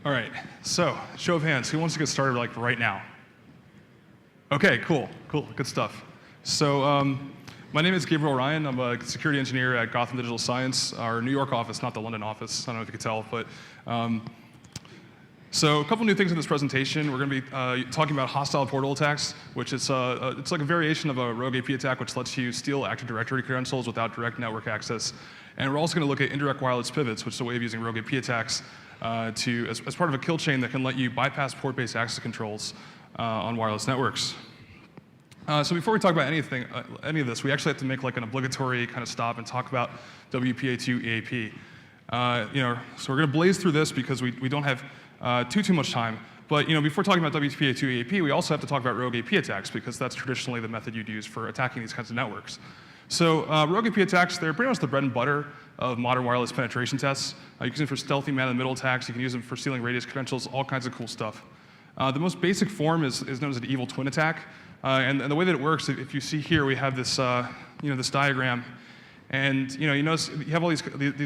All right, so show of hands, who wants to get started like right now? Okay, cool, good stuff. So my name is Gabriel Ryan. I'm a security engineer at Gotham Digital Science, our New York office, not the London office. I don't know if you could tell, but so a couple new things in this presentation. We're going to be talking about hostile portal attacks, which is it's like a variation of a rogue AP attack, which lets you steal Active Directory credentials without direct network access. And we're also going to look at indirect wireless pivots, which is a way of using rogue AP attacks as part of a kill chain that can let you bypass port-based access controls on wireless networks. So before we talk about any of this, we actually have to make like an obligatory kind of stop and talk about WPA2 EAP. So we're going to blaze through this because we don't have too much time. But before talking about WPA2 EAP, we also have to talk about rogue AP attacks because that's traditionally the method you'd use for attacking these kinds of networks. So rogue AP attacks, they're pretty much the bread and butter of modern wireless penetration tests. You can use them for stealthy man-in-the-middle attacks. You can use them for stealing radius credentials, all kinds of cool stuff. The most basic form is known as an evil twin attack. And the way that it works, if you see here, we have this, this diagram. And you notice you have all these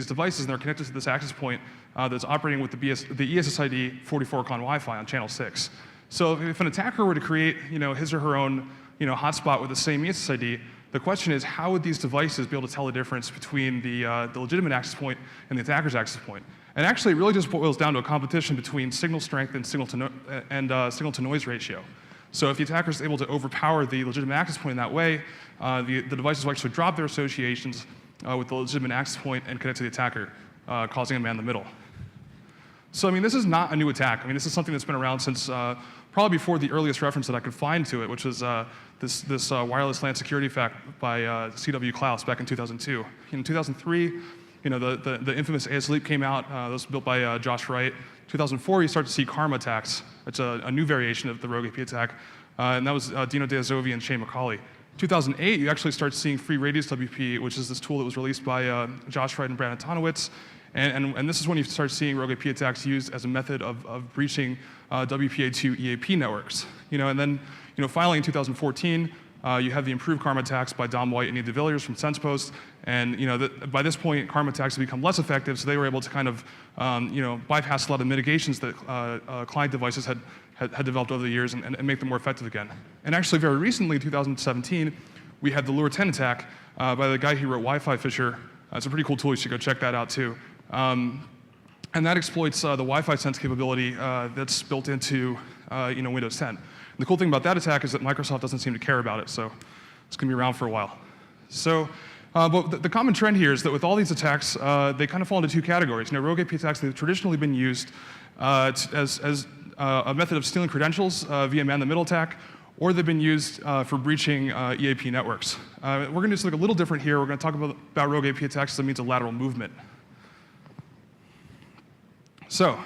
devices, and they're connected to this access point that's operating with the ESSID 44 con Wi-Fi on channel 6. So if an attacker were to create his or her own hotspot with the same ESSID, the question is, how would these devices be able to tell the difference between the legitimate access point and the attacker's access point? And actually, it really just boils down to a competition between signal strength and signal to noise ratio. So if the attacker is able to overpower the legitimate access point in that way, the devices will actually drop their associations with the legitimate access point and connect to the attacker, causing a man-in-the-middle. So this is not a new attack. This is something that's been around since probably before the earliest reference that I could find to it, which was this wireless LAN security fact by C.W. Klaus back in 2002. In 2003, the infamous ASLEAP came out. That was built by Josh Wright. 2004, you start to see karma attacks. It's a new variation of the rogue AP attack, and that was Dino Deazovi and Shane McCauley. 2008, you actually start seeing free radius WP, which is this tool that was released by Josh Wright and Brandon Tonowitz. And this is when you start seeing rogue AP attacks used as a method of breaching WPA2 EAP networks. And then finally in 2014, you have the improved karma attacks by Dom White and Ian de Villiers from SensePost. And by this point, karma attacks have become less effective, so they were able to kind of bypass a lot of mitigations that client devices had developed over the years and make them more effective again. And actually, very recently, 2017, we had the Lure 10 attack by the guy who wrote Wi-Fi Fisher. It's a pretty cool tool. You should go check that out too. And that exploits the Wi-Fi sense capability that's built into Windows 10. And the cool thing about that attack is that Microsoft doesn't seem to care about it, so it's going to be around for a while. So, but the common trend here is that with all these attacks, they kind of fall into two categories. Rogue AP attacks, they've traditionally been used as a method of stealing credentials via man-in-the-middle attack, or they've been used for breaching EAP networks. We're going to do something a little different here. We're going to talk about rogue AP attacks as a means of lateral movement. So,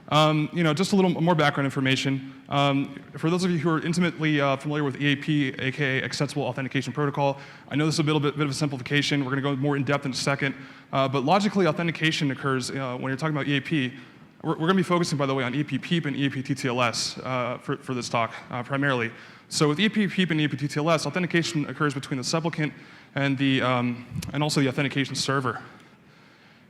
just a little more background information. For those of you who are intimately familiar with EAP, aka Extensible Authentication Protocol, I know this is a bit of a simplification. We're going to go more in depth in a second. But logically, authentication occurs when you're talking about EAP. We're going to be focusing, by the way, on EAP-PEAP and EAP-TTLS for this talk primarily. So with EAP-PEAP and EAP-TTLS, authentication occurs between the supplicant and also the authentication server.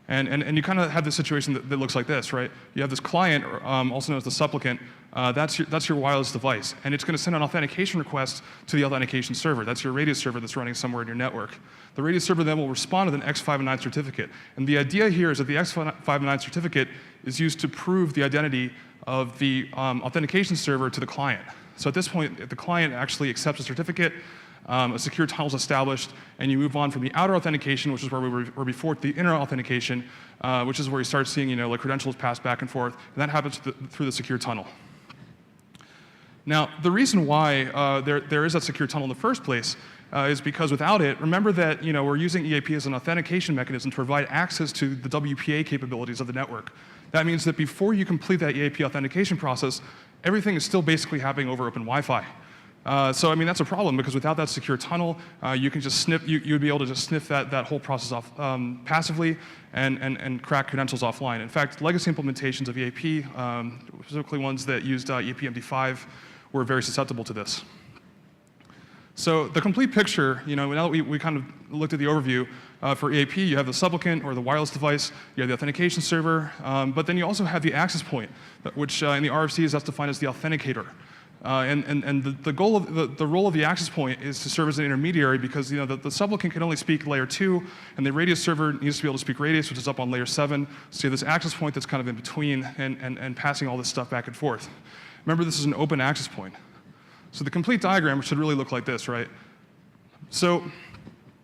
And you kind of have this situation that looks like this, right? You have this client, also known as the supplicant. That's your wireless device. And it's going to send an authentication request to the authentication server. That's your radius server that's running somewhere in your network. The radius server then will respond with an X509 certificate. And the idea here is that the X509 certificate is used to prove the identity of the authentication server to the client. So at this point, the client actually accepts a certificate, a secure tunnel is established, and you move on from the outer authentication, which is where we were before, to the inner authentication, which is where you start seeing like credentials pass back and forth, and that happens through the secure tunnel. Now, the reason why there is that secure tunnel in the first place is because without it, remember that we're using EAP as an authentication mechanism to provide access to the WPA capabilities of the network. That means that before you complete that EAP authentication process, everything is still basically happening over open Wi-Fi. So that's a problem because without that secure tunnel, you can just you would be able to just sniff that whole process off passively and crack credentials offline. In fact, legacy implementations of EAP, specifically ones that used EAP-MD5, were very susceptible to this. So the complete picture, now that we kind of looked at the overview, For EAP, you have the supplicant or the wireless device, you have the authentication server, but then you also have the access point, which in the RFC is defined as the authenticator. The goal of the role of the access point is to serve as an intermediary, because the supplicant can only speak layer 2, and the radius server needs to be able to speak radius, which is up on layer 7. So you have this access point that's kind of in between and passing all this stuff back and forth. Remember, this is an open access point. So the complete diagram should really look like this, right? So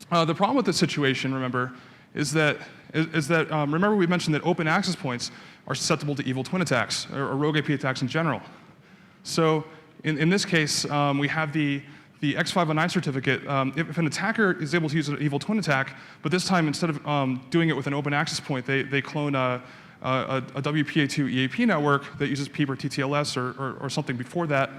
the problem with this situation, remember, is that remember we mentioned that open access points are susceptible to evil twin attacks or rogue AP attacks in general. So in this case, we have the X509 certificate. If an attacker is able to use an evil twin attack, but this time instead of doing it with an open access point, they clone a WPA2 EAP network that uses PEAP or TTLS or something before that.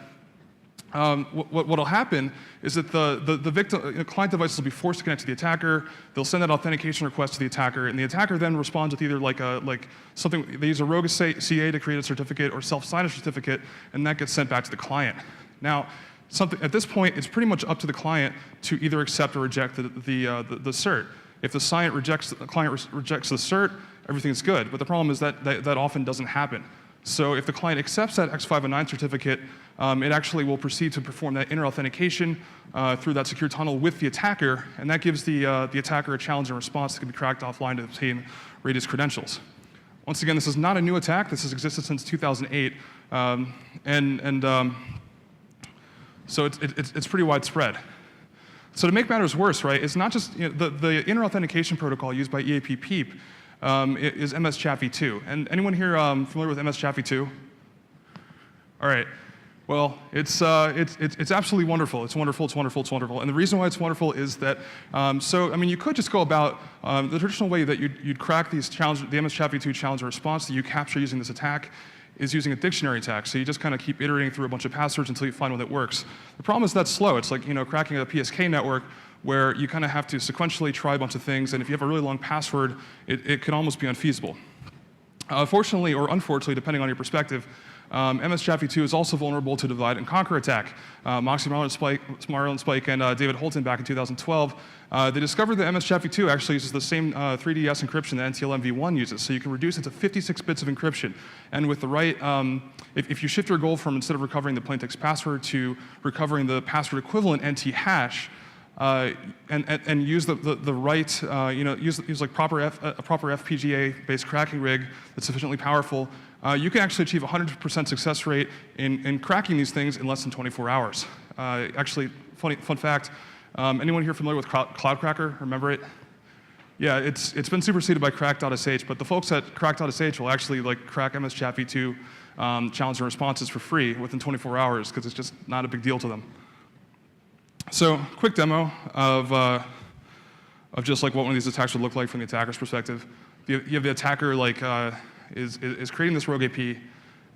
What'll happen is that the victim client device will be forced to connect to the attacker. They'll send that authentication request to the attacker, and the attacker then responds with either like something. They use a rogue CA to create a certificate or self-sign a certificate, and that gets sent back to the client. Now, at this point, it's pretty much up to the client to either accept or reject the cert. If the client rejects the cert, everything's good. But the problem is that often doesn't happen. So if the client accepts that X509 certificate, it actually will proceed to perform that inner authentication through that secure tunnel with the attacker, and that gives the attacker a challenge and response that can be cracked offline to obtain radius credentials. Once again, this is not a new attack. This has existed since 2008, so it's pretty widespread. So to make matters worse, right, it's not just the inner authentication protocol used by EAP-PEAP is MS-Chat v2. And anyone here familiar with MS-Chat v2? All right. Well, it's absolutely wonderful. It's wonderful. It's wonderful. It's wonderful. And the reason why it's wonderful is that you could just go about the traditional way that you'd crack these the MS-Chat v2 challenge and response that you capture using this attack is using a dictionary attack. So you just kind of keep iterating through a bunch of passwords until you find one that works. The problem is that's slow. It's like cracking a PSK network, where you kind of have to sequentially try a bunch of things, and if you have a really long password, it can almost be unfeasible. Fortunately, or unfortunately, depending on your perspective, MS-Chat v2 is also vulnerable to divide and conquer attack. Moxie Marlin Spike and David Holton back in 2012, they discovered that MS-Chat v2 actually uses the same 3DS encryption that NTLM v1 uses, so you can reduce it to 56 bits of encryption. And with the right, if you shift your goal from instead of recovering the plaintext password to recovering the password equivalent NT hash, and use the right, use like a proper FPGA-based cracking rig that's sufficiently powerful, you can actually achieve a 100% success rate in cracking these things in less than 24 hours. Actually, fun fact, anyone here familiar with Cloudcracker? Remember it? Yeah, it's been superseded by crack.sh, but the folks at crack.sh will actually crack MS-Chat v2 challenge and responses for free within 24 hours because it's just not a big deal to them. So, quick demo of just what one of these attacks would look like from the attacker's perspective. You have the attacker is creating this rogue AP,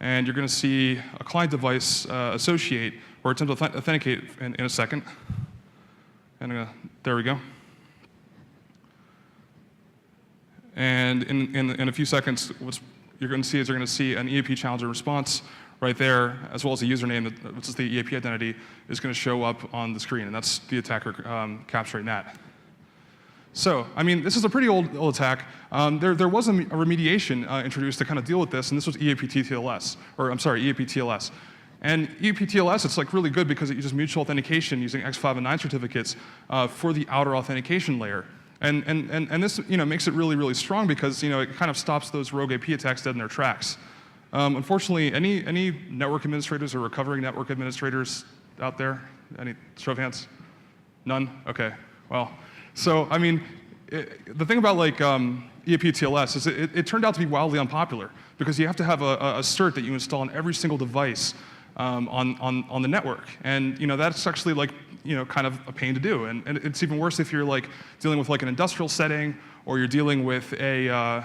and you're going to see a client device associate or attempt to authenticate in a second. And there we go. And in a few seconds, what you're going to see is you're going to see an EAP challenge and response right there, as well as a username, which is the EAP identity, is going to show up on the screen, and that's the attacker capturing that. So, this is a pretty old attack. There was a remediation introduced to kind of deal with this, and this was EAP-TTLS, or I'm sorry, EAP-TLS. And EAP-TLS, it's really good because it uses mutual authentication using X509 certificates for the outer authentication layer. And this makes it really, really strong because it kind of stops those rogue AP attacks dead in their tracks. Unfortunately, any network administrators or recovering network administrators out there? Any show of hands? None? Okay. Well, so the thing about EAP-TLS is it turned out to be wildly unpopular because you have to have a cert that you install on every single device on the network, and that's actually kind of a pain to do, and it's even worse if you're dealing with an industrial setting or you're dealing with a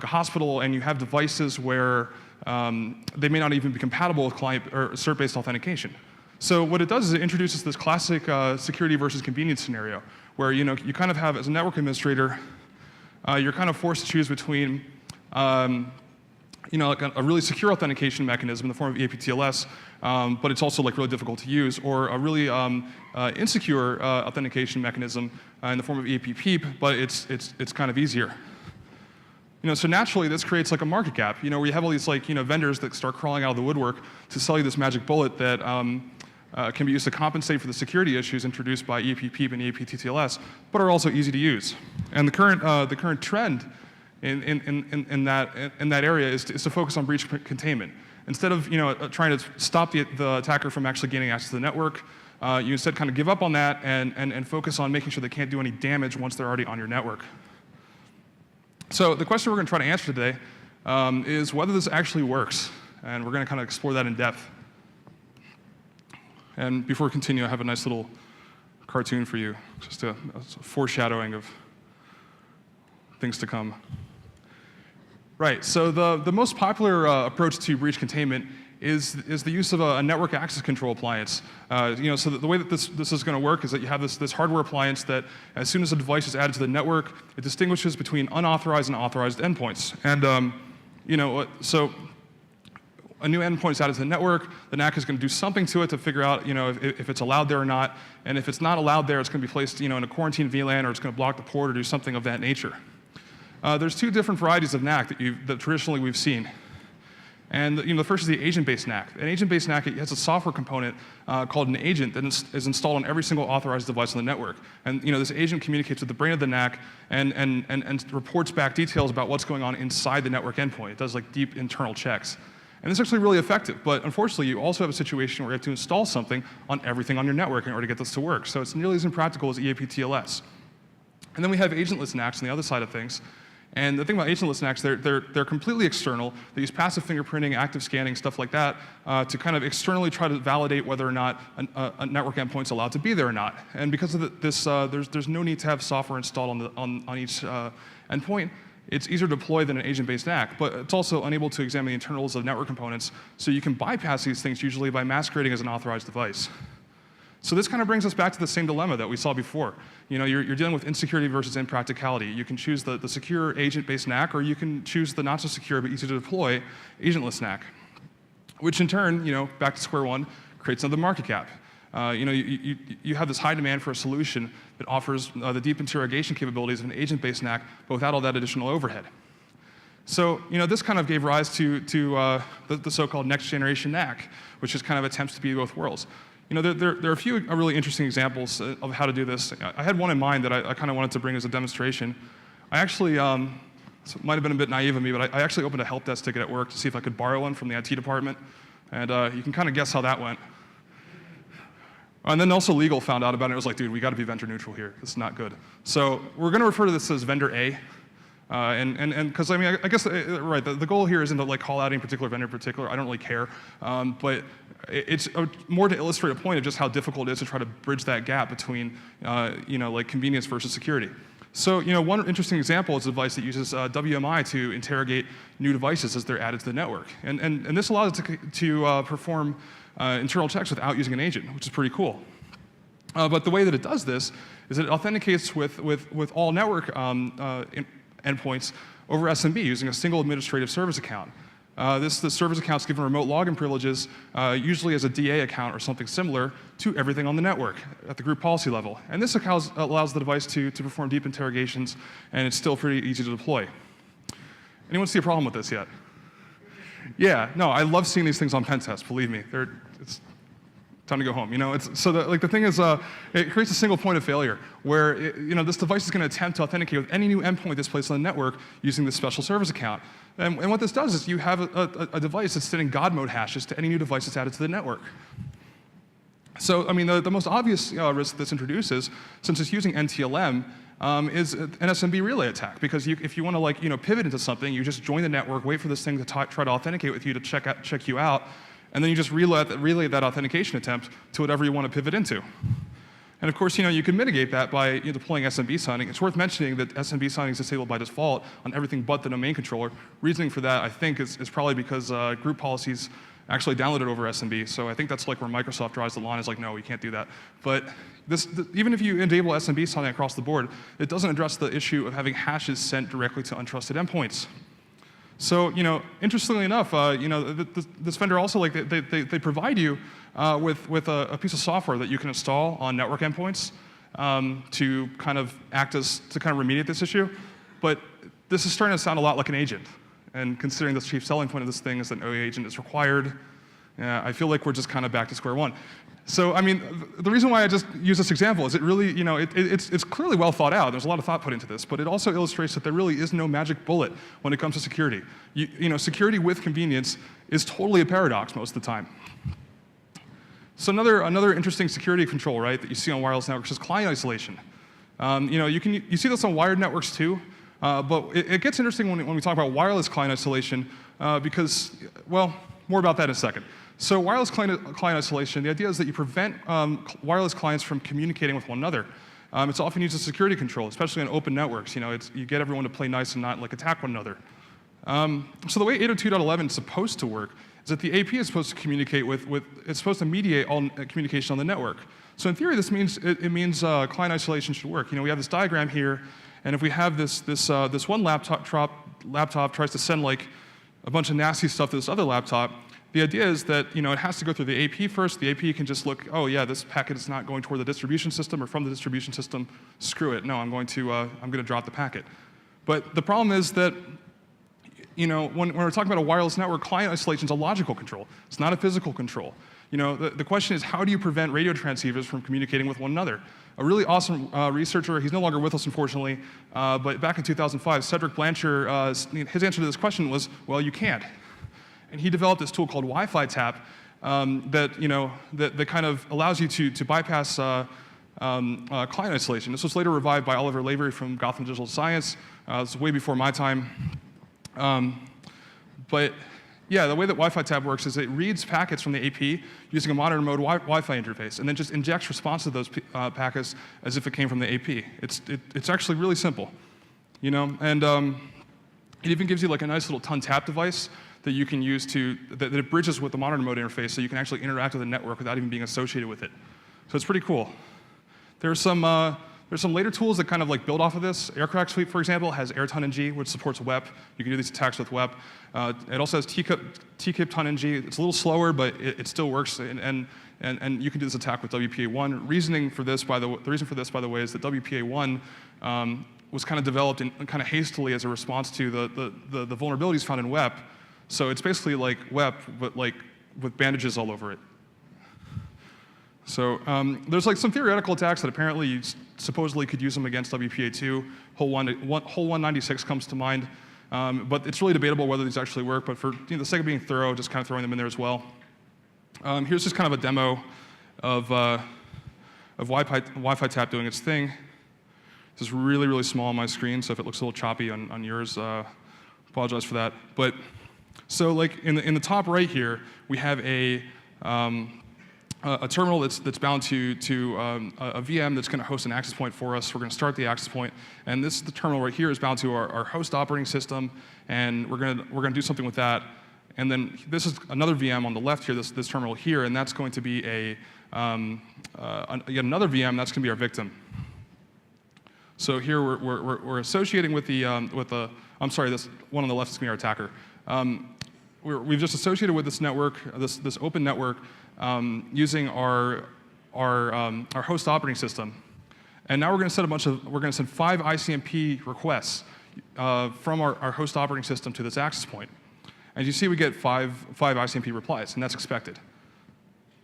hospital, and you have devices where they may not even be compatible with client or cert-based authentication. So what it does is it introduces this classic security versus convenience scenario, where you kind of have, as a network administrator, you're kind of forced to choose between like a really secure authentication mechanism in the form of EAP-TLS, but it's also like really difficult to use, or a really insecure authentication mechanism in the form of EAP-PEAP, but it's kind of easier. So naturally, this creates like a market gap. Where you have all these like vendors that start crawling out of the woodwork to sell you this magic bullet that can be used to compensate for the security issues introduced by EAP-PEAP and EAP-TTLS, but are also easy to use. And the current trend in that area is to focus on breach containment. Instead of trying to stop the attacker from actually gaining access to the network, you instead kind of give up on that and focus on making sure they can't do any damage once they're already on your network. So the question we're going to try to answer today is whether this actually works, and we're going to kind of explore that in depth. And before we continue, I have a nice little cartoon for you, just a foreshadowing of things to come. Right, so the most popular approach to breach containment is the use of a network access control appliance. So the way that this is going to work is that you have this hardware appliance that as soon as a device is added to the network, it distinguishes between unauthorized and authorized endpoints. And so a new endpoint is added to the network, the NAC is going to do something to it to figure out if it's allowed there or not. And if it's not allowed there, it's going to be placed in a quarantine VLAN, or it's going to block the port or do something of that nature. There's two different varieties of NAC that traditionally we've seen. And the first is the agent-based NAC. An agent-based NAC has a software component called an agent that is installed on every single authorized device on the network. And this agent communicates with the brain of the NAC and reports back details about what's going on inside the network endpoint. It does like deep internal checks. And this is actually really effective, but unfortunately you also have a situation where you have to install something on everything on your network in order to get this to work. So it's nearly as impractical as EAP-TLS. And then we have agentless NACs on the other side of things. And the thing about agentless NACs, they're completely external. They use passive fingerprinting, active scanning, stuff like that, to kind of externally try to validate whether or not a network endpoint's allowed to be there or not. And because of this, there's no need to have software installed on each endpoint. It's easier to deploy than an agent-based NAC, but it's also unable to examine the internals of network components, so you can bypass these things usually by masquerading as an authorized device. So this kind of brings us back to the same dilemma that we saw before. You're dealing with insecurity versus impracticality. You can choose the secure agent-based NAC, or you can choose the not so secure but easy to deploy agentless NAC, which in turn, back to square one, creates another market gap. You have this high demand for a solution that offers the deep interrogation capabilities of an agent-based NAC, but without all that additional overhead. So, this kind of gave rise to the so-called next-generation NAC, which is kind of attempts to be both worlds. There are a few really interesting examples of how to do this. I had one in mind that I kind of wanted to bring as a demonstration. I actually, so it might have been a bit naive of me, but I actually opened a help desk ticket at work to see if I could borrow one from the IT department, and you can kind of guess how that went. And then also legal found out about it. It was like, dude, we got to be vendor neutral here. This is not good. So we're going to refer to this as vendor A. And because I guess right, the goal here isn't to like call out any particular vendor in particular. I don't really care, but it's more to illustrate a point of just how difficult it is to try to bridge that gap between like convenience versus security. So one interesting example is a device that uses WMI to interrogate new devices as they're added to the network, and this allows it to perform internal checks without using an agent, which is pretty cool. But the way that it does this is it authenticates with all network endpoints over SMB using a single administrative service account. The service account is given remote login privileges, usually as a DA account or something similar, to everything on the network at the group policy level. And this allows the device to perform deep interrogations, and it's still pretty easy to deploy. Anyone see a problem with this yet? Yeah, no, I love seeing these things on pen tests, believe me. It's time to go home. The thing is, it creates a single point of failure where this device is going to attempt to authenticate with any new endpoint that's placed on the network using this special service account. And what this does is you have a device that's sending God mode hashes to any new device that's added to the network. So, the most obvious risk this introduces, since it's using NTLM, is an SMB relay attack. Because if you want to pivot into something, you just join the network, wait for this thing to try to authenticate with you to check you out, and then you just relay that authentication attempt to whatever you want to pivot into. And of course, you can mitigate that by deploying SMB signing. It's worth mentioning that SMB signing is disabled by default on everything but the domain controller. Reasoning for that, I think, is probably because group policies actually downloaded over SMB. So I think that's like where Microsoft draws the line. Is like, no, we can't do that. But even if you enable SMB signing across the board, it doesn't address the issue of having hashes sent directly to untrusted endpoints. So, interestingly enough, this vendor also they provide you with a piece of software that you can install on network endpoints to kind of remediate this issue. But this is starting to sound a lot like an agent. And considering the chief selling point of this thing is that no agent is required, I feel like we're just kind of back to square one. So, the reason why I just use this example is it really, it's clearly well thought out. There's a lot of thought put into this, but it also illustrates that there really is no magic bullet when it comes to security. Security with convenience is totally a paradox most of the time. So another interesting security control, right, that you see on wireless networks is client isolation. You see this on wired networks too, but it gets interesting when we talk about wireless client isolation because, well, more about that in a second. So wireless client isolation, the idea is that you prevent wireless clients from communicating with one another. It's often used as security control, especially on open networks. You get everyone to play nice and not attack one another. So the way 802.11 is supposed to work is that the AP is supposed to communicate it's supposed to mediate all communication on the network. So in theory, this means client isolation should work. We have this diagram here, and if we have this one laptop tries to send a bunch of nasty stuff to this other laptop, the idea is that it has to go through the AP first. The AP can just look, oh yeah, this packet is not going toward the distribution system or from the distribution system. Screw it. No, I'm going to drop the packet. But the problem is that when we're talking about a wireless network, client isolation is a logical control. It's not a physical control. The question is, how do you prevent radio transceivers from communicating with one another? A really awesome researcher, he's no longer with us, unfortunately, but back in 2005, Cedric Blanchard, his answer to this question was, well, you can't. And he developed this tool called EAP-TTLS that kind of allows you to bypass client isolation. This was later revived by Oliver Lavery from Gotham Digital Science. This was way before my time. But yeah, the way that EAP-TTLS works is it reads packets from the AP using a monitor mode Wi-Fi interface, and then just injects response to those packets as if it came from the AP. It's actually really simple, and it even gives you a nice little tap device that you can use that it bridges with the monitor mode interface, so you can actually interact with the network without even being associated with it. So it's pretty cool. There's some later tools that kind of build off of this. Aircrack Suite, for example, has AirTonNG, which supports WEP. You can do these attacks with WEP. It also has TKIP-TONNG. It's a little slower, but it still works, and you can do this attack with WPA1. The reason for this, by the way, is that WPA1 was kind of developed kind of hastily as a response to the vulnerabilities found in WEP. So it's basically like WEP, but with bandages all over it. So there's some theoretical attacks that apparently you supposedly could use them against WPA2. Hole 196 comes to mind, but it's really debatable whether these actually work. But for the sake of being thorough, just kind of throwing them in there as well. Here's just kind of a demo of Wi-Fi doing its thing. This is really, really small on my screen, so if it looks a little choppy on yours, apologize for that. But so in the top right here, we have a terminal that's bound to a VM that's going to host an access point for us. We're going to start the access point, and the terminal right here is bound to our host operating system, and we're going to do something with that. And then this is another VM on the left here, this terminal here, and that's going to be yet another VM. That's going to be our victim. So here we're associating with I'm sorry, this one on the left is going to be our attacker. We've just associated with this network, this open network, using our host operating system, and now we're going to send 5 ICMP requests from our host operating system to this access point. As you see, we get five ICMP replies, and that's expected.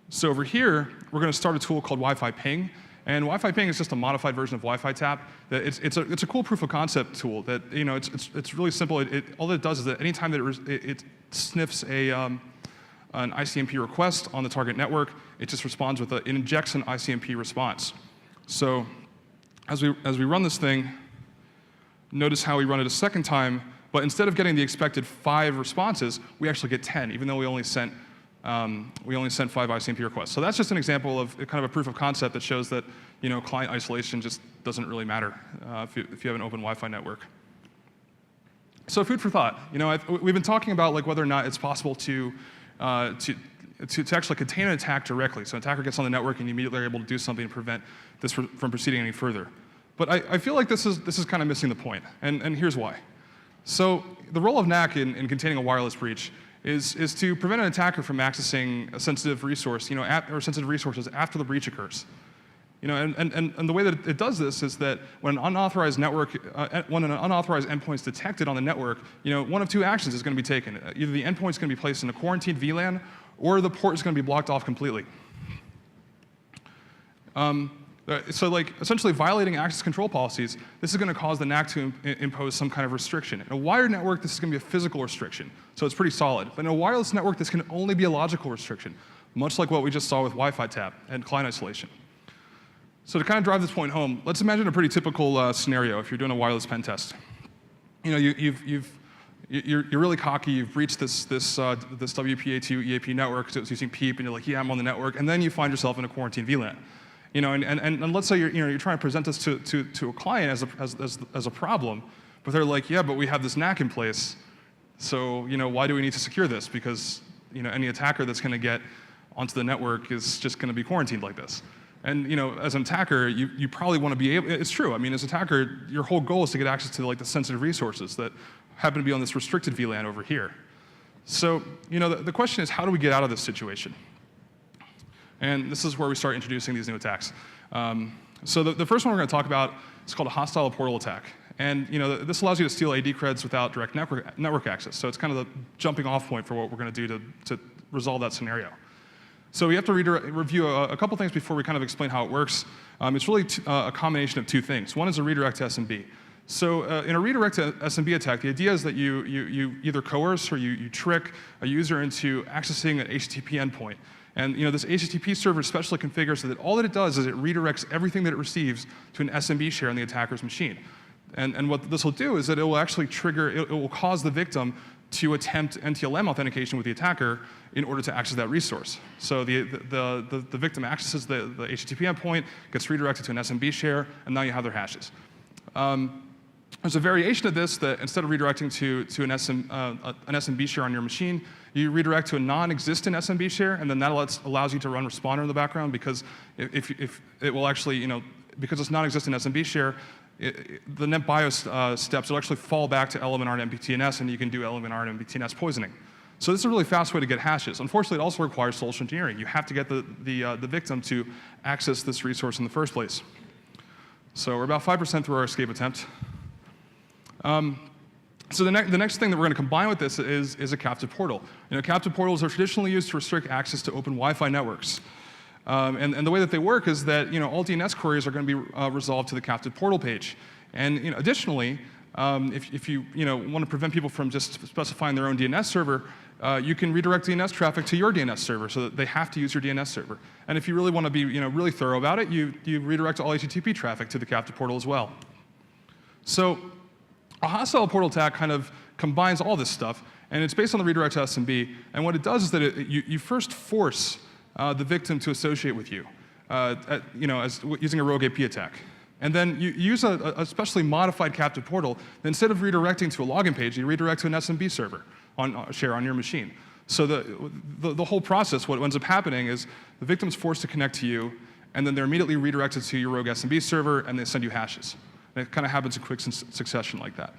So over here, we're going to start a tool called Wi-Fi Ping, and Wi-Fi Ping is just a modified version of Wi-Fi Tap. It's a cool proof of concept tool that it's really simple. All that it does is that anytime that it sniffs an ICMP request on the target network, it just responds with it injects an ICMP response. So as we run this thing, notice how we run it a second time, but instead of getting the expected 5 responses, we actually get 10, even though we only sent 5 ICMP requests. So that's just an example of kind of a proof of concept that shows that client isolation just doesn't really matter if you have an open Wi-Fi network. So food for thought. We've been talking about whether or not it's possible to actually contain an attack directly. So an attacker gets on the network and you immediately are able to do something to prevent this from proceeding any further. But I feel like this is kind of missing the point, and here's why. So the role of NAC in containing a wireless breach is to prevent an attacker from accessing a sensitive resource, or sensitive resources after the breach occurs. And the way that it does this is that when an unauthorized endpoint is detected on the network, one of two actions is going to be taken. Either the endpoint is going to be placed in a quarantined VLAN, or the port is going to be blocked off completely. So essentially violating access control policies, this is going to cause the NAC to impose some kind of restriction. In a wired network, this is going to be a physical restriction, so it's pretty solid. But in a wireless network, this can only be a logical restriction, much like what we just saw with Wi-Fi tap and client isolation. So to kind of drive this point home, let's imagine a pretty typical scenario if you're doing a wireless pen test. You're really cocky, you've breached this WPA2 EAP network, so it's using PEAP, and you're like, yeah, I'm on the network, and then you find yourself in a quarantine VLAN. And let's say you're trying to present this to a client as a problem, but they're like, yeah, but we have this NAC in place, so why do we need to secure this? Because any attacker that's going to get onto the network is just going to be quarantined like this. And as an attacker, you probably want to be able. It's true. I mean, as an attacker, your whole goal is to get access to the sensitive resources that happen to be on this restricted VLAN over here. So the question is, how do we get out of this situation? And this is where we start introducing these new attacks. So the first one we're going to talk about is called a hostile portal attack. And this allows you to steal AD creds without direct network access. So it's kind of the jumping off point for what we're going to do to resolve that scenario. So we have to review a couple things before we kind of explain how it works. It's really a combination of two things. One is a redirect to SMB. So in a redirect to SMB attack, the idea is that you either coerce or you trick a user into accessing an HTTP endpoint. And this HTTP server is specially configured so that all that it does is it redirects everything that it receives to an SMB share on the attacker's machine. And what this will do is that it will actually trigger, it will cause the victim to attempt NTLM authentication with the attacker in order to access that resource. So the victim accesses the HTTP endpoint, gets redirected to an SMB share, and now you have their hashes. There's a variation of this that instead of redirecting to an SMB share on your machine, you redirect to a non-existent SMB share, and then that allows you to run responder in the background because if it will actually, because it's non-existent SMB share, the net BIOS steps will actually fall back to LMNR and MPTNS, and you can do LMNR and MPTNS poisoning. So this is a really fast way to get hashes. Unfortunately, it also requires social engineering. You have to get the victim to access this resource in the first place. So we're about 5% through our escape attempt. So the next thing that we're going to combine with this is a captive portal. Captive portals are traditionally used to restrict access to open Wi-Fi networks. And the way that they work is that all DNS queries are going to be resolved to the captive portal page. And additionally, if you want to prevent people from just specifying their own DNS server, you can redirect DNS traffic to your DNS server so that they have to use your DNS server. And if you really want to be really thorough about it, you redirect all HTTP traffic to the captive portal as well. So a hostile portal attack kind of combines all this stuff, and it's based on the redirect to SMB. And what it does is that you first force the victim to associate with you, using a rogue AP attack. And then you use a specially modified captive portal. Instead of redirecting to a login page, you redirect to an SMB server share on your machine. So the whole process, what ends up happening is the victim is forced to connect to you, and then they're immediately redirected to your rogue SMB server, and they send you hashes. And it kind of happens in quick succession like that.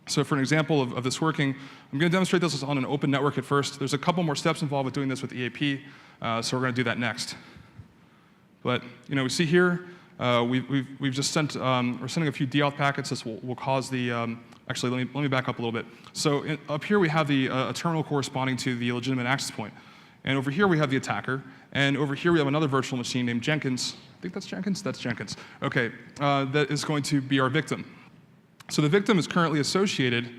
So for an example of this working, I'm going to demonstrate this on an open network at first. There's a couple more steps involved with doing this with EAP, so we're going to do that next. But we see here, we've just sent, we're sending a few deauth packets. This will cause the, actually let me back up a little bit. So up here we have a terminal corresponding to the legitimate access point. And over here we have the attacker. And over here we have another virtual machine named Jenkins. I think that's Jenkins? That's Jenkins. Okay, that is going to be our victim. So the victim is currently associated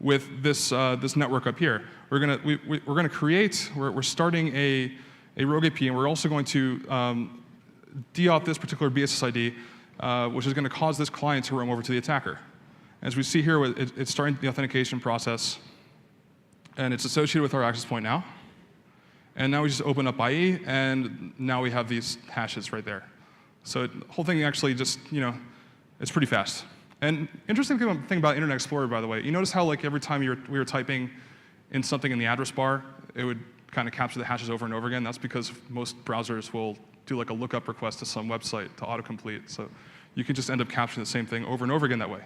with this network up here. We're gonna create. We're starting a rogue AP, and we're also going to deauth this particular BSSID, which is going to cause this client to roam over to the attacker. As we see here, it's starting the authentication process, and it's associated with our access point now. And now we just open up IE, and now we have these hashes right there. So the whole thing actually just, it's pretty fast. And interesting thing about Internet Explorer, by the way, you notice how every time we were typing in something in the address bar, it would kind of capture the hashes over and over again? That's because most browsers will do a lookup request to some website to autocomplete. So you can just end up capturing the same thing over and over again that way.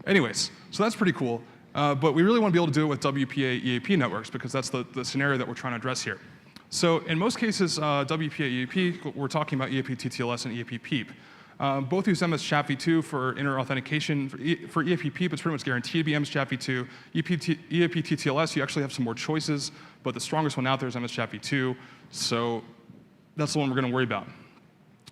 Anyways, so that's pretty cool. But we really want to be able to do it with WPA EAP networks because that's the scenario that we're trying to address here. So in most cases, WPA EAP, we're talking about EAP-TTLS and EAP-PEAP. Both use MS-CHAP-v2 for inner authentication. For EAP-PEAP, it's pretty much guaranteed to be MS-CHAP-v2. EAP-TTLS, you actually have some more choices, but the strongest one out there is MS-CHAP-v2. So that's the one we're going to worry about.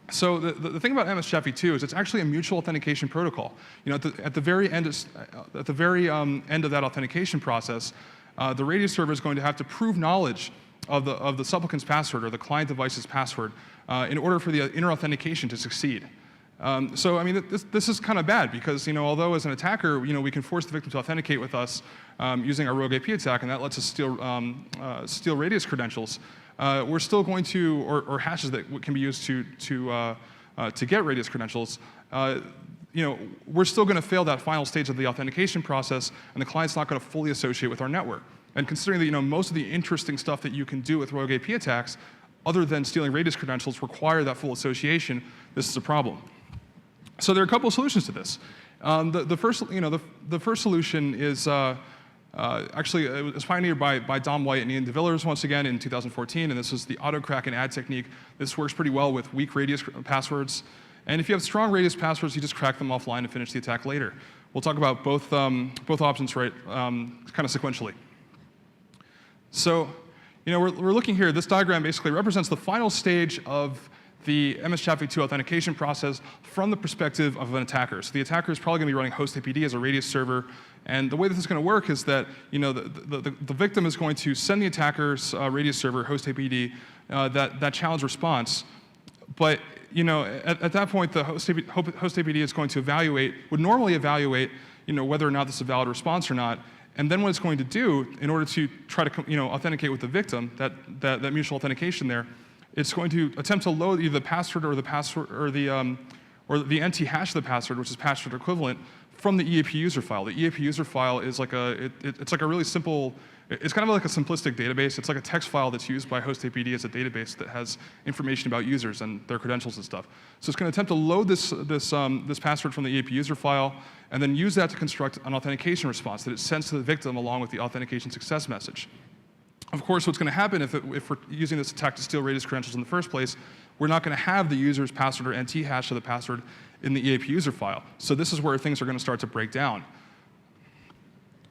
So the thing about MS-CHAP-v2 is it's actually a mutual authentication protocol. You know, at the very end of that authentication process, the radio server is going to have to prove knowledge of the supplicant's password or the client device's password in order for the inner authentication to succeed. So I mean, this is kind of bad because, you know, although as an attacker, you know, we can force the victim to authenticate with us using our rogue AP attack, and that lets us steal radius credentials. We're still going to, or hashes that can be used to get radius credentials. You know, we're still going to fail that final stage of the authentication process, and the client's not going to fully associate with our network. And considering that, you know, most of the interesting stuff that you can do with rogue AP attacks, other than stealing radius credentials, require that full association, this is a problem. So there are a couple of solutions to this. The first solution is actually it was pioneered by Dom White and Ian DeVillers once again in 2014, and this is the auto crack and add technique. This works pretty well with weak radius passwords. And if you have strong radius passwords, you just crack them offline and finish the attack later. We'll talk about both options kind of sequentially. So, you know, we're looking here. This diagram basically represents the final stage of the MS-CHAP-v2 authentication process from the perspective of an attacker. So the attacker is probably going to be running host APD as a radius server. And the way that this is going to work is that, you know, the victim is going to send the attacker's radius server, host APD, that challenge response. But, you know, at that point, the host APD is going to would normally evaluate, you know, whether or not this is a valid response or not. And then what it's going to do, in order to try to, you know, authenticate with the victim, that mutual authentication there, it's going to attempt to load either the password or the NT hash of the password, which is password equivalent, from the EAP user file. The EAP user file is like it's like a really simple, it's kind of like a simplistic database. It's like a text file that's used by host APD as a database that has information about users and their credentials and stuff. So it's going to attempt to load this password from the EAP user file and then use that to construct an authentication response that it sends to the victim along with the authentication success message. Of course, what's going to happen if we're using this attack to steal radius credentials in the first place, we're not going to have the user's password or NT hash of the password in the EAP user file. So this is where things are going to start to break down.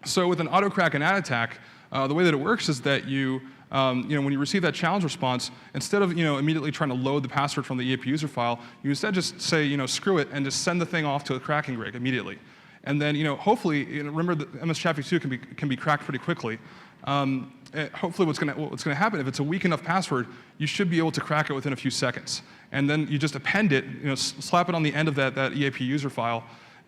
So with an auto crack and add attack, the way that it works is that you know, when you receive that challenge response, instead of, you know, immediately trying to load the password from the EAP user file, you instead just say, you know, screw it and just send the thing off to a cracking rig immediately. And then, you know, hopefully, you know, remember that MS-CHAP-v2 can be cracked pretty quickly. Hopefully what's going to happen, if it's a weak enough password, you should be able to crack it within a few seconds. And then you just append it, you know, slap it on the end of that EAP user file,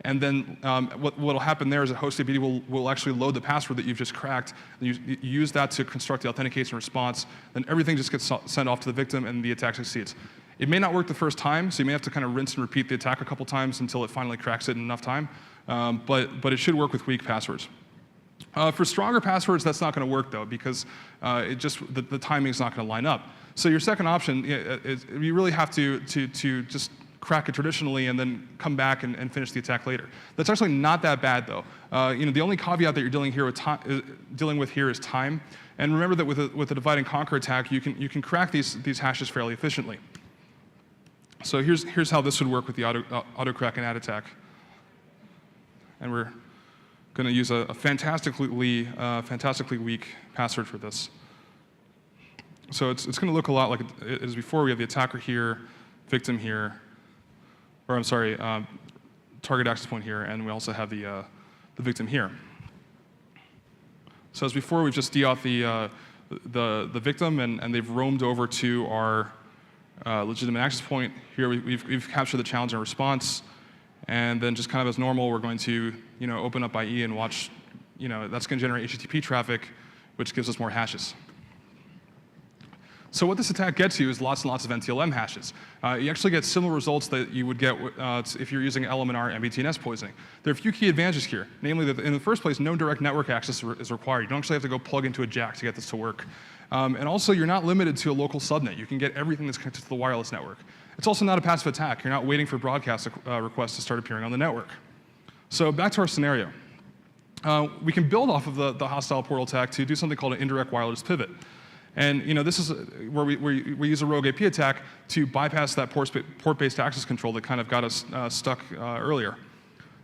and then what will happen there is that host APD will actually load the password that you've just cracked, and you use that to construct the authentication response, then everything just gets sent off to the victim and the attack succeeds. It may not work the first time, so you may have to kind of rinse and repeat the attack a couple times until it finally cracks it in enough time, but it should work with weak passwords. For stronger passwords, that's not going to work, though, because the timing is not going to line up. So your second option is you really have to just crack it traditionally and then come back and finish the attack later. That's actually not that bad, though. You know, the only caveat that you're dealing with here is time. And remember that with a divide and conquer attack, you can crack these hashes fairly efficiently. So here's how this would work with the auto crack and add attack. And we're going to use a fantastically weak password for this. So it's going to look a lot like it is before. We have the attacker here, victim here, or I'm sorry, target access point here, and we also have the victim here. So as before, we've just de-auth the victim, and they've roamed over to our legitimate access point. Here we've captured the challenge and response. And then just kind of as normal, we're going to, you know, open up IE and watch, you know, that's going to generate HTTP traffic, which gives us more hashes. So what this attack gets you is lots and lots of NTLM hashes. You actually get similar results that you would get if you're using LMNR MBTNS poisoning. There are a few key advantages here, namely that in the first place, no direct network access is required. You don't actually have to go plug into a jack to get this to work. And also, you're not limited to a local subnet. You can get everything that's connected to the wireless network. It's also not a passive attack. You're not waiting for broadcast requests to start appearing on the network. So back to our scenario. We can build off of the hostile portal attack to do something called an indirect wireless pivot. And this is where we use a rogue AP attack to bypass that port-based access control that kind of got us stuck earlier.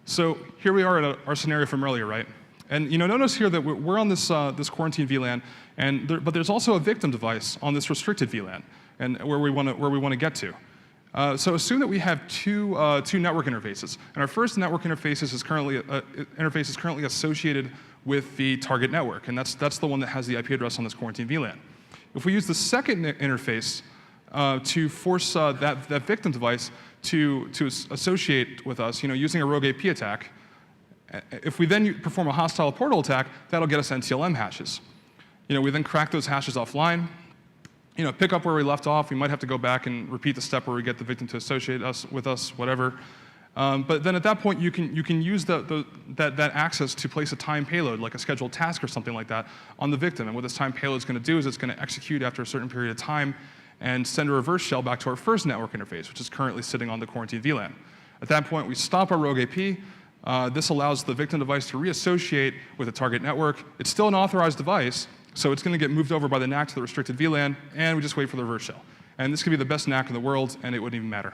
So here we are at our scenario from earlier, right? And notice here that we're on this quarantine VLAN, but there's also a victim device on this restricted VLAN, and where we want to get to. So assume that we have two network interfaces, and our first network interface is currently associated with the target network, and that's the one that has the IP address on this quarantine VLAN. If we use the second interface to force that victim device to associate with us, using a rogue AP attack, if we then perform a hostile portal attack, that'll get us NTLM hashes. We then crack those hashes offline. Pick up where we left off. We might have to go back and repeat the step where we get the victim to associate with us, whatever. But then at that point, you can use that access to place a timed payload, like a scheduled task or something like that, on the victim. And what this timed payload is going to do is it's going to execute after a certain period of time and send a reverse shell back to our first network interface, which is currently sitting on the quarantine VLAN. At that point, we stop our rogue AP. This allows the victim device to reassociate with the target network. It's still an authorized device, so it's going to get moved over by the NAC to the restricted VLAN, and we just wait for the reverse shell. And this could be the best NAC in the world, and it wouldn't even matter.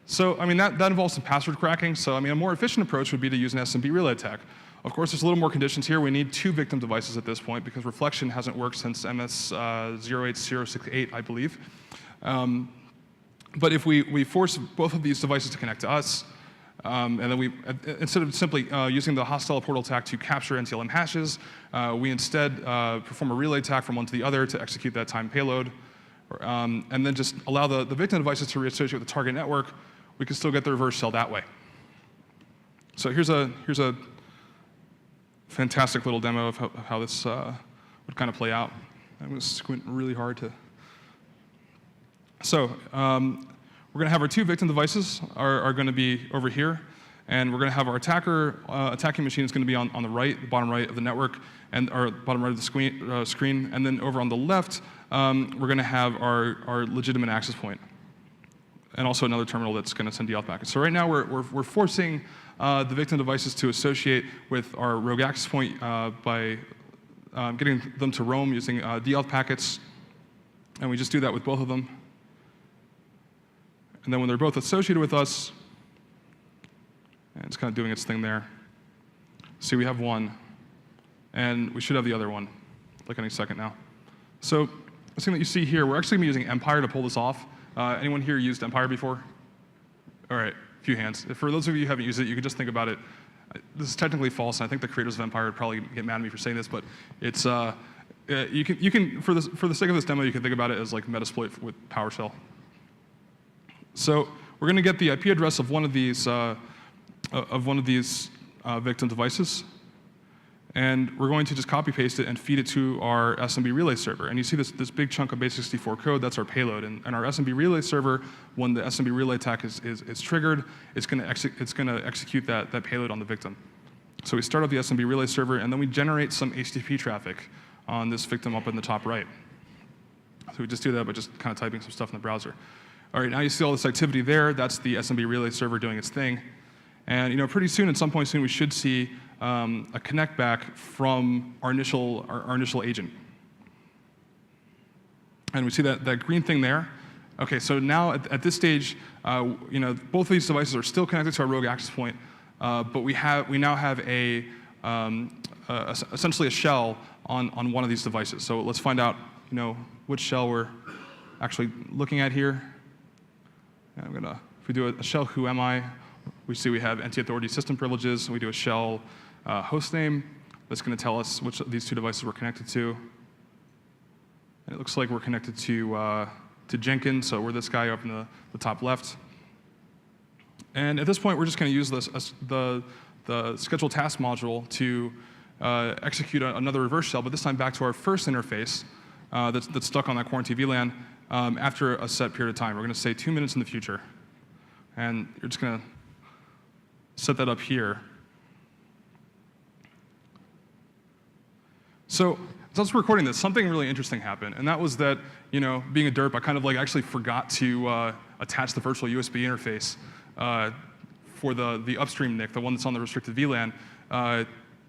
So, that involves some password cracking. So, a more efficient approach would be to use an SMB relay attack. Of course, there's a little more conditions here. We need 2 victim devices at this point because reflection hasn't worked since MS 08068, I believe. But if we force both of these devices to connect to us, and then instead of simply using the hostile portal attack to capture NTLM hashes, we instead perform a relay attack from one to the other to execute that timed payload, and then just allow the victim devices to reassociate with the target network. We can still get the reverse shell that way. So here's a fantastic little demo of how this would kind of play out. I'm going to squint really hard to. So we're going to have our 2 victim devices are going to be over here, and we're going to have our attacking machine is going to be on the right, the bottom right of the network, or bottom right of the screen, and then over on the left, we're going to have our legitimate access point, and also another terminal that's going to send DAuth packets. So right now we're forcing the victim devices to associate with our rogue access point by getting them to roam using DAuth packets, and we just do that with both of them. And then when they're both associated with us, and it's kind of doing its thing there. See, we have one, and we should have the other one, like any second now. So the thing that you see here, we're actually going to be using Empire to pull this off. Anyone here used Empire before? All right, a few hands. For those of you who haven't used it, you can just think about it. This is technically false, and I think the creators of Empire would probably get mad at me for saying this, but it's you can for the sake of this demo, you can think about it as like Metasploit with PowerShell. So we're going to get the IP address of one of these victim devices, and we're going to just copy paste it and feed it to our SMB relay server. And you see this big chunk of base64 code, that's our payload. And our SMB relay server, when the SMB relay attack is triggered, it's going to execute that payload on the victim. So we start up the SMB relay server, and then we generate some HTTP traffic on this victim up in the top right. So we just do that by just kind of typing some stuff in the browser. All right, now you see all this activity there. That's the SMB relay server doing its thing. And pretty soon, at some point soon, we should see a connect back from our initial agent. And we see that green thing there. Okay, so now at this stage, both of these devices are still connected to our rogue access point, but we now have essentially a shell on one of these devices. So let's find out which shell we're actually looking at here. If we do a shell who am I, we see we have anti-authority system privileges. We do a shell host name. That's going to tell us which of these 2 devices we're connected to. And it looks like we're connected to Jenkins, so we're this guy up in the top left. And at this point, we're just going to use the schedule task module to execute another reverse shell, but this time back to our first interface that's stuck on that quarantine VLAN. After a set period of time. We're going to say 2 minutes in the future. And you're just going to set that up here. So as I was recording this, something really interesting happened. And that was that, being a derp, I kind of actually forgot to attach the virtual USB interface for the upstream NIC, the one that's on the restricted VLAN,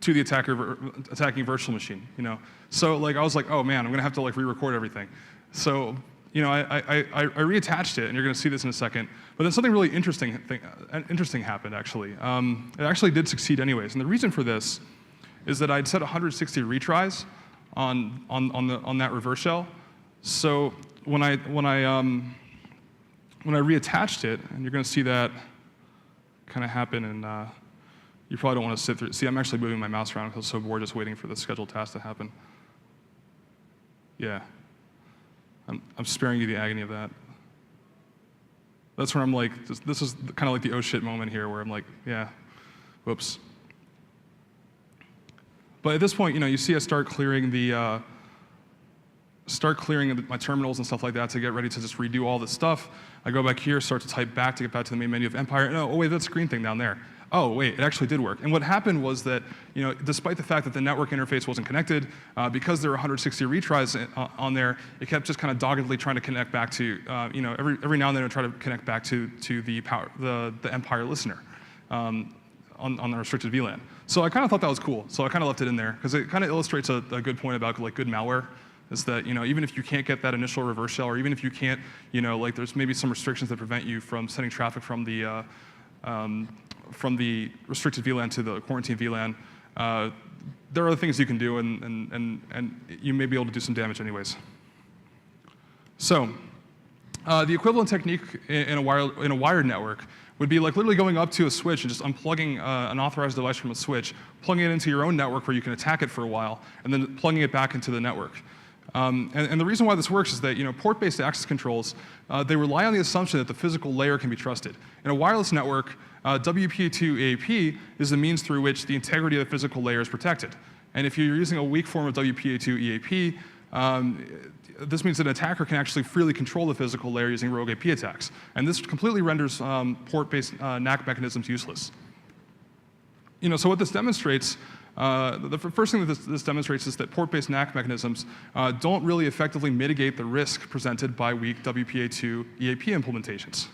to the attacking virtual machine. So like I was like, oh man, I'm gonna have to like re-record everything. So I reattached it, and you're gonna see this in a second. But then something really interesting happened actually. It actually did succeed anyways, and the reason for this is that I'd set 160 retries on that reverse shell. So when I reattached it, and you're gonna see that kind of happen, and you probably don't want to sit through it. See, I'm actually moving my mouse around because I'm so bored just waiting for the scheduled task to happen. Yeah. I'm sparing you the agony of that. That's where I'm like, this is kind of like the oh shit moment here where I'm like, yeah, whoops. But at this point, you see I start clearing my terminals and stuff like that to get ready to just redo all this stuff. I go back here, start to type back to get back to the main menu of Empire. No, oh wait, that's green thing down there. Oh wait, it actually did work. And what happened was that, despite the fact that the network interface wasn't connected, because there were 160 retries on there, it kept just kind of doggedly trying to connect back to, every now and then it would try to connect back to the Empire listener on the restricted VLAN. So I kind of thought that was cool. So I kind of left it in there because it kind of illustrates a good point about like good malware. Is that even if you can't get that initial reverse shell, or even if you can't, like there's maybe some restrictions that prevent you from sending traffic from the restricted VLAN to the quarantine VLAN, there are other things you can do, and you may be able to do some damage anyways. So the equivalent technique in a wired network would be like literally going up to a switch and just unplugging an authorized device from a switch, plugging it into your own network where you can attack it for a while, and then plugging it back into the network. And the reason why this works is that port-based access controls, they rely on the assumption that the physical layer can be trusted. In a wireless network, WPA2 EAP is the means through which the integrity of the physical layer is protected. And if you're using a weak form of WPA2 EAP, this means that an attacker can actually freely control the physical layer using rogue AP attacks. And this completely renders port-based NAC mechanisms useless. So what this demonstrates, the first thing that this demonstrates is that port-based NAC mechanisms don't really effectively mitigate the risk presented by weak WPA2 EAP implementations.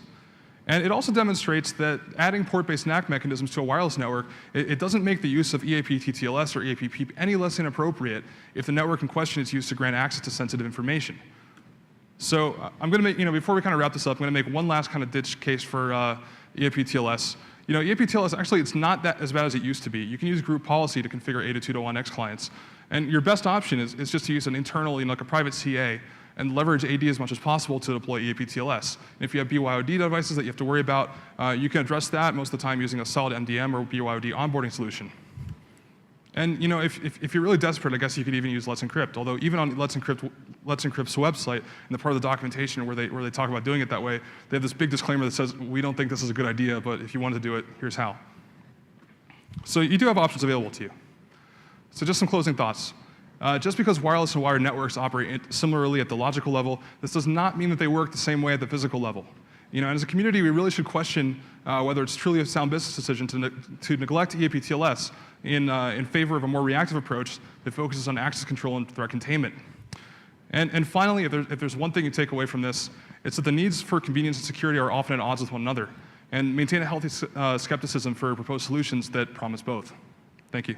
And it also demonstrates that adding port-based NAC mechanisms to a wireless network, it doesn't make the use of EAP-TTLS or EAP-PEAP any less inappropriate if the network in question is used to grant access to sensitive information. So I'm going to make, before we kind of wrap this up, I'm going to make one last kind of ditch case for EAP-TLS. EAP-TLS, actually, it's not that as bad as it used to be. You can use group policy to configure 802.1x clients. And your best option is just to use an internal, like a private CA, and leverage AD as much as possible to deploy EAP-TLS. And if you have BYOD devices that you have to worry about, you can address that most of the time using a solid MDM or BYOD onboarding solution. And if you're really desperate, I guess you could even use Let's Encrypt. Although even on Let's Encrypt's website, in the part of the documentation where they talk about doing it that way, they have this big disclaimer that says, we don't think this is a good idea, but if you wanted to do it, here's how. So you do have options available to you. So just some closing thoughts. Just because wireless and wired networks operate similarly at the logical level, this does not mean that they work the same way at the physical level. And as a community, we really should question whether it's truly a sound business decision to neglect EAP-TLS in favor of a more reactive approach that focuses on access control and threat containment. And finally, if there's one thing you take away from this, it's that the needs for convenience and security are often at odds with one another, and maintain a healthy skepticism for proposed solutions that promise both. Thank you.